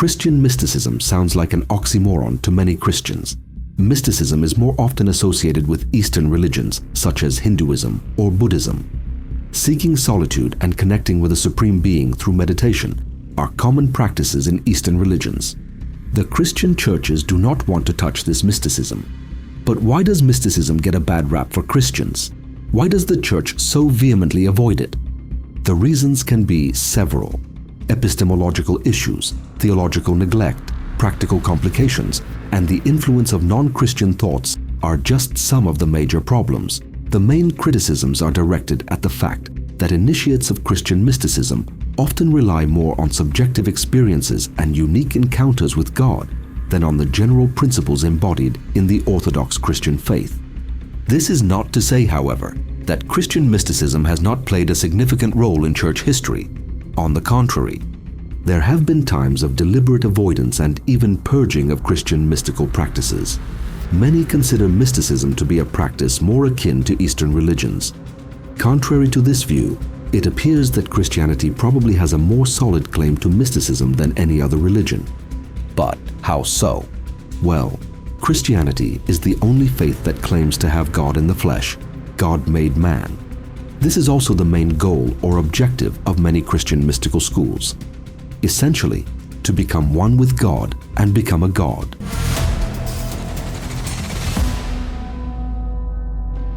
Christian mysticism sounds like an oxymoron to many Christians. Mysticism is more often associated with Eastern religions such as Hinduism or Buddhism. Seeking solitude and connecting with a supreme being through meditation are common practices in Eastern religions. The Christian churches do not want to touch this mysticism. But why does mysticism get a bad rap for Christians? Why does the church so vehemently avoid it? The reasons can be several. Epistemological issues, theological neglect, practical complications, and the influence of non-Christian thoughts are just some of the major problems. The main criticisms are directed at the fact that initiates of Christian mysticism often rely more on subjective experiences and unique encounters with God than on the general principles embodied in the Orthodox Christian faith. This is not to say, however, that Christian mysticism has not played a significant role in church history. On the contrary, there have been times of deliberate avoidance and even purging of Christian mystical practices. Many consider mysticism to be a practice more akin to Eastern religions. Contrary to this view, it appears that Christianity probably has a more solid claim to mysticism than any other religion. But how so? Well, Christianity is the only faith that claims to have God in the flesh, God made man. This is also the main goal or objective of many Christian mystical schools. Essentially, to become one with God and become a god.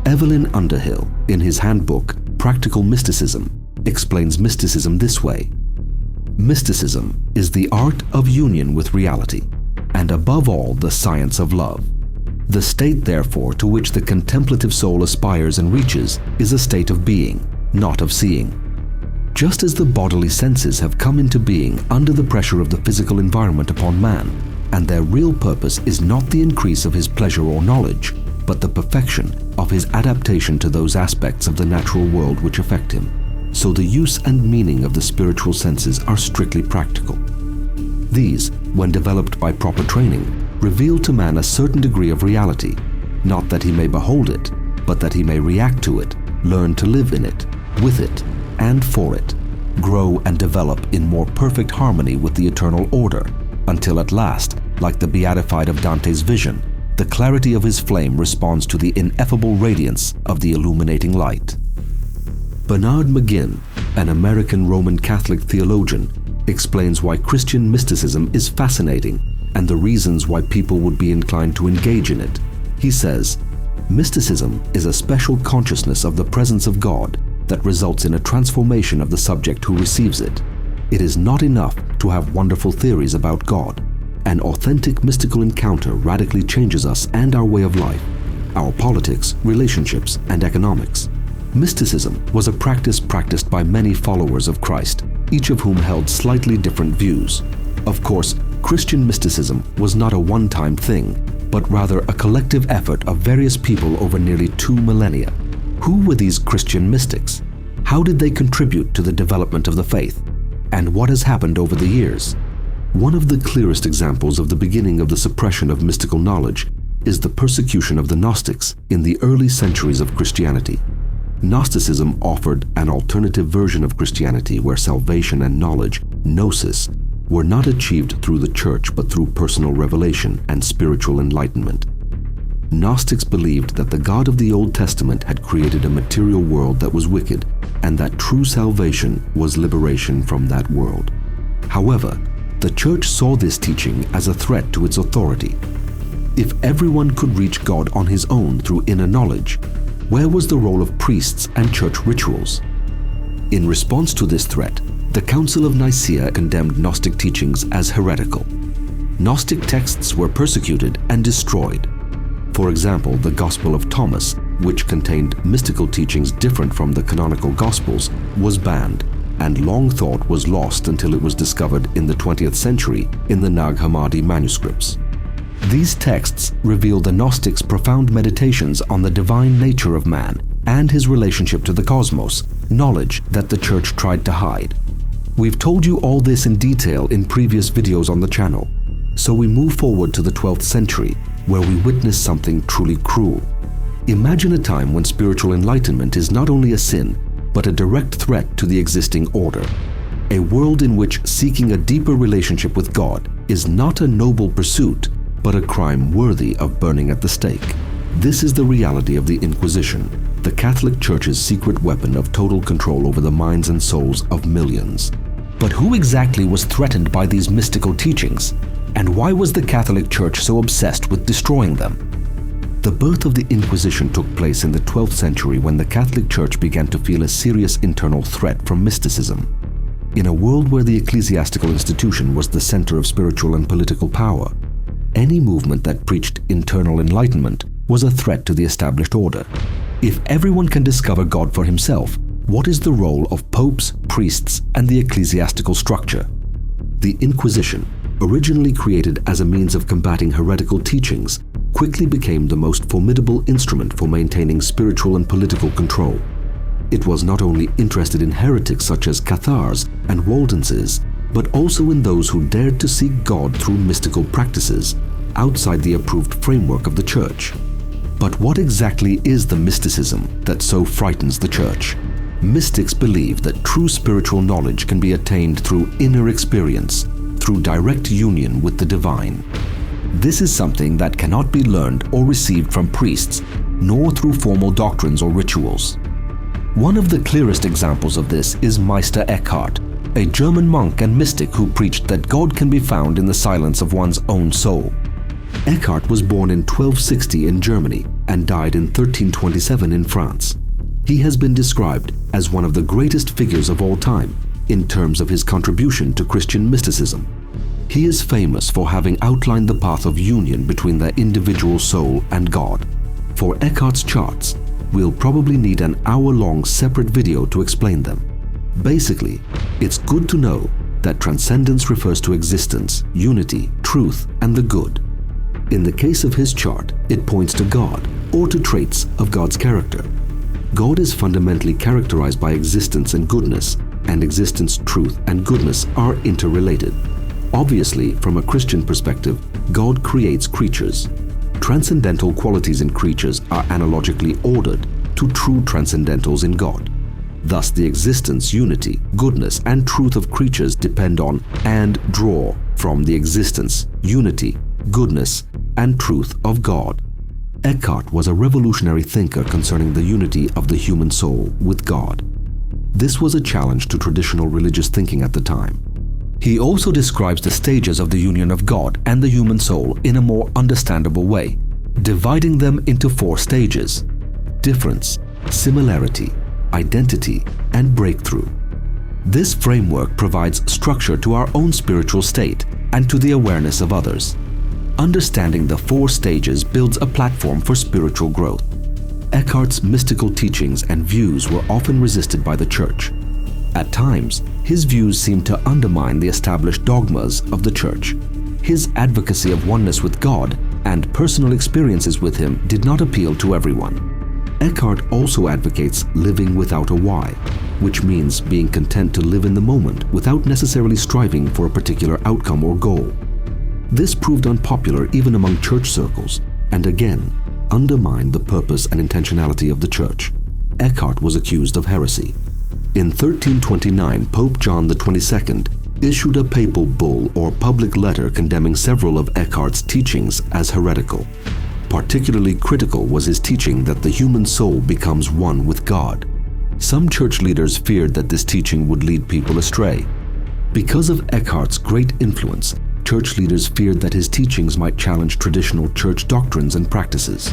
Evelyn Underhill, in his handbook, Practical Mysticism, explains mysticism this way. Mysticism is the art of union with reality, and above all the science of love. The state, therefore, to which the contemplative soul aspires and reaches is a state of being, not of seeing. Just as the bodily senses have come into being under the pressure of the physical environment upon man, and their real purpose is not the increase of his pleasure or knowledge, but the perfection of his adaptation to those aspects of the natural world which affect him, so the use and meaning of the spiritual senses are strictly practical. These, when developed by proper training, reveal to man a certain degree of reality, not that he may behold it, but that he may react to it, learn to live in it, with it, and for it, grow and develop in more perfect harmony with the eternal order, until at last, like the beatified of Dante's vision, the clarity of his flame responds to the ineffable radiance of the illuminating light. Bernard McGinn, an American Roman Catholic theologian, explains why Christian mysticism is fascinating and the reasons why people would be inclined to engage in it. He says, mysticism is a special consciousness of the presence of God that results in a transformation of the subject who receives it. It is not enough to have wonderful theories about God. An authentic mystical encounter radically changes us and our way of life, our politics, relationships, and economics. Mysticism was a practice practiced by many followers of Christ, each of whom held slightly different views. Of course, Christian mysticism was not a one-time thing, but rather a collective effort of various people over nearly 2 millennia. Who were these Christian mystics? How did they contribute to the development of the faith? And what has happened over the years? One of the clearest examples of the beginning of the suppression of mystical knowledge is the persecution of the Gnostics in the early centuries of Christianity. Gnosticism offered an alternative version of Christianity where salvation and knowledge, gnosis, were not achieved through the church but through personal revelation and spiritual enlightenment. Gnostics believed that the God of the Old Testament had created a material world that was wicked and that true salvation was liberation from that world. However, the church saw this teaching as a threat to its authority. If everyone could reach God on his own through inner knowledge, where was the role of priests and church rituals? In response to this threat, the Council of Nicaea condemned Gnostic teachings as heretical. Gnostic texts were persecuted and destroyed. For example, the Gospel of Thomas, which contained mystical teachings different from the canonical Gospels, was banned, and long thought was lost until it was discovered in the 20th century in the Nag Hammadi manuscripts. These texts reveal the Gnostics' profound meditations on the divine nature of man and his relationship to the cosmos, knowledge that the church tried to hide. We've told you all this in detail in previous videos on the channel, so we move forward to the 12th century, where we witness something truly cruel. Imagine a time when spiritual enlightenment is not only a sin, but a direct threat to the existing order. a world in which seeking a deeper relationship with God is not a noble pursuit, but a crime worthy of burning at the stake. This is the reality of the Inquisition, the Catholic Church's secret weapon of total control over the minds and souls of millions. But who exactly was threatened by these mystical teachings? And why was the Catholic Church so obsessed with destroying them? The birth of the Inquisition took place in the 12th century when the Catholic Church began to feel a serious internal threat from mysticism. In a world where the ecclesiastical institution was the center of spiritual and political power, any movement that preached internal enlightenment was a threat to the established order. If everyone can discover God for himself, what is the role of popes, priests, and the ecclesiastical structure? The Inquisition, originally created as a means of combating heretical teachings, quickly became the most formidable instrument for maintaining spiritual and political control. It was not only interested in heretics such as Cathars and Waldenses, but also in those who dared to seek God through mystical practices outside the approved framework of the Church. But what exactly is the mysticism that so frightens the Church? Mystics believe that true spiritual knowledge can be attained through inner experience, through direct union with the divine. This is something that cannot be learned or received from priests, nor through formal doctrines or rituals. One of the clearest examples of this is Meister Eckhart, a German monk and mystic who preached that God can be found in the silence of one's own soul. Eckhart was born in 1260 in Germany and died in 1327 in France. He has been described as one of the greatest figures of all time in terms of his contribution to Christian mysticism. He is famous for having outlined the path of union between the individual soul and God. For Eckhart's charts, we'll probably need an hour-long separate video to explain them. Basically, it's good to know that transcendence refers to existence, unity, truth, and the good. In the case of his chart, it points to God or to traits of God's character. God is fundamentally characterized by existence and goodness, and existence, truth, and goodness are interrelated. Obviously, from a Christian perspective, God creates creatures. Transcendental qualities in creatures are analogically ordered to true transcendentals in God. Thus, the existence, unity, goodness, and truth of creatures depend on and draw from the existence, unity, goodness, and truth of God. Eckhart was a revolutionary thinker concerning the unity of the human soul with God. This was a challenge to traditional religious thinking at the time. He also describes the stages of the union of God and the human soul in a more understandable way, dividing them into 4 stages: difference, similarity, identity, and breakthrough. This framework provides structure to our own spiritual state and to the awareness of others. Understanding the 4 stages builds a platform for spiritual growth. Eckhart's mystical teachings and views were often resisted by the Church. At times, his views seemed to undermine the established dogmas of the Church. His advocacy of oneness with God and personal experiences with Him did not appeal to everyone. Eckhart also advocates living without a why, which means being content to live in the moment without necessarily striving for a particular outcome or goal. This proved unpopular even among church circles, and again, undermined the purpose and intentionality of the Church. Eckhart was accused of heresy. In 1329, Pope John XXII issued a papal bull or public letter condemning several of Eckhart's teachings as heretical. Particularly critical was his teaching that the human soul becomes one with God. Some church leaders feared that this teaching would lead people astray. Because of Eckhart's great influence, church leaders feared that his teachings might challenge traditional church doctrines and practices.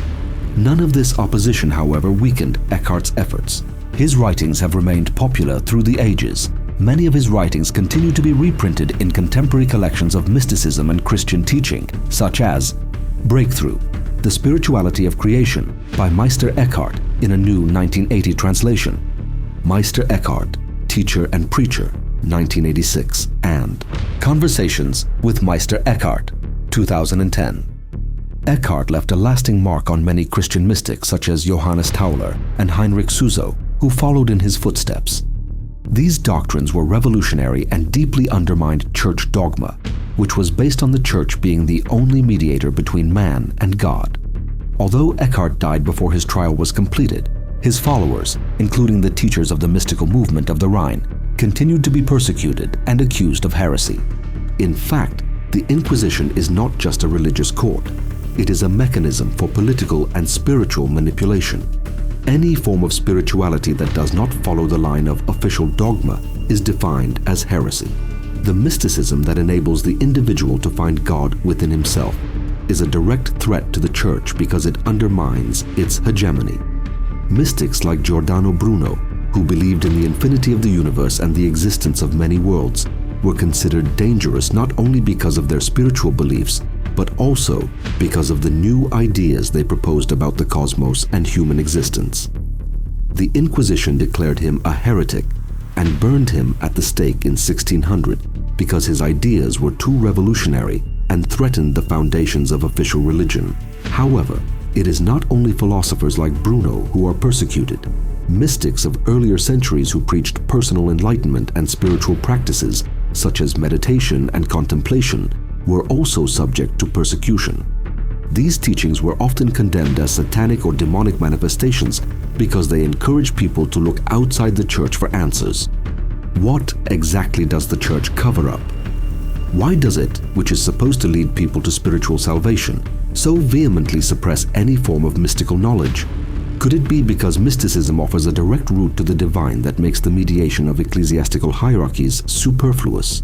None of this opposition, however, weakened Eckhart's efforts. His writings have remained popular through the ages. Many of his writings continue to be reprinted in contemporary collections of mysticism and Christian teaching, such as Breakthrough, The Spirituality of Creation by Meister Eckhart in a new 1980 translation, Meister Eckhart, Teacher and Preacher, 1986, and Conversations with Meister Eckhart, 2010. Eckhart left a lasting mark on many Christian mystics such as Johannes Tauler and Heinrich Suso, who followed in his footsteps. These doctrines were revolutionary and deeply undermined church dogma, which was based on the Church being the only mediator between man and God. Although Eckhart died before his trial was completed, his followers, including the teachers of the mystical movement of the Rhine, continued to be persecuted and accused of heresy. In fact, the Inquisition is not just a religious court. It is a mechanism for political and spiritual manipulation. Any form of spirituality that does not follow the line of official dogma is defined as heresy. The mysticism that enables the individual to find God within himself is a direct threat to the Church because it undermines its hegemony. Mystics like Giordano Bruno, who believed in the infinity of the universe and the existence of many worlds, were considered dangerous not only because of their spiritual beliefs, but also because of the new ideas they proposed about the cosmos and human existence. The Inquisition declared him a heretic and burned him at the stake in 1600 because his ideas were too revolutionary and threatened the foundations of official religion. However, it is not only philosophers like Bruno who are persecuted. Mystics of earlier centuries who preached personal enlightenment and spiritual practices, such as meditation and contemplation, were also subject to persecution. These teachings were often condemned as satanic or demonic manifestations because they encouraged people to look outside the Church for answers. What exactly does the Church cover up? Why does it, which is supposed to lead people to spiritual salvation, so vehemently suppress any form of mystical knowledge? Could it be because mysticism offers a direct route to the divine that makes the mediation of ecclesiastical hierarchies superfluous?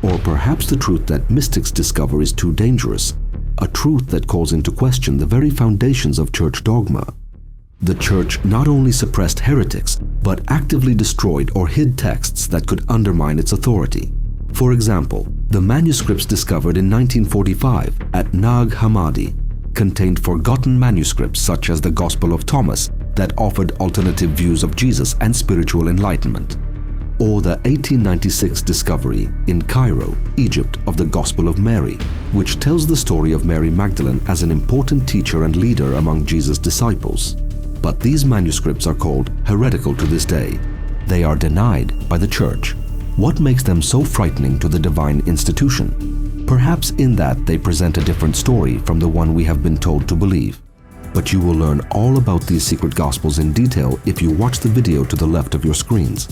Or perhaps the truth that mystics discover is too dangerous, a truth that calls into question the very foundations of church dogma? The Church not only suppressed heretics, but actively destroyed or hid texts that could undermine its authority. For example, the manuscripts discovered in 1945 at Nag Hammadi contained forgotten manuscripts such as the Gospel of Thomas that offered alternative views of Jesus and spiritual enlightenment, or the 1896 discovery in Cairo, Egypt, of the Gospel of Mary, which tells the story of Mary Magdalene as an important teacher and leader among Jesus' disciples. But these manuscripts are called heretical to this day. They are denied by the Church. What makes them so frightening to the divine institution? Perhaps in that they present a different story from the one we have been told to believe. But you will learn all about these secret gospels in detail if you watch the video to the left of your screens.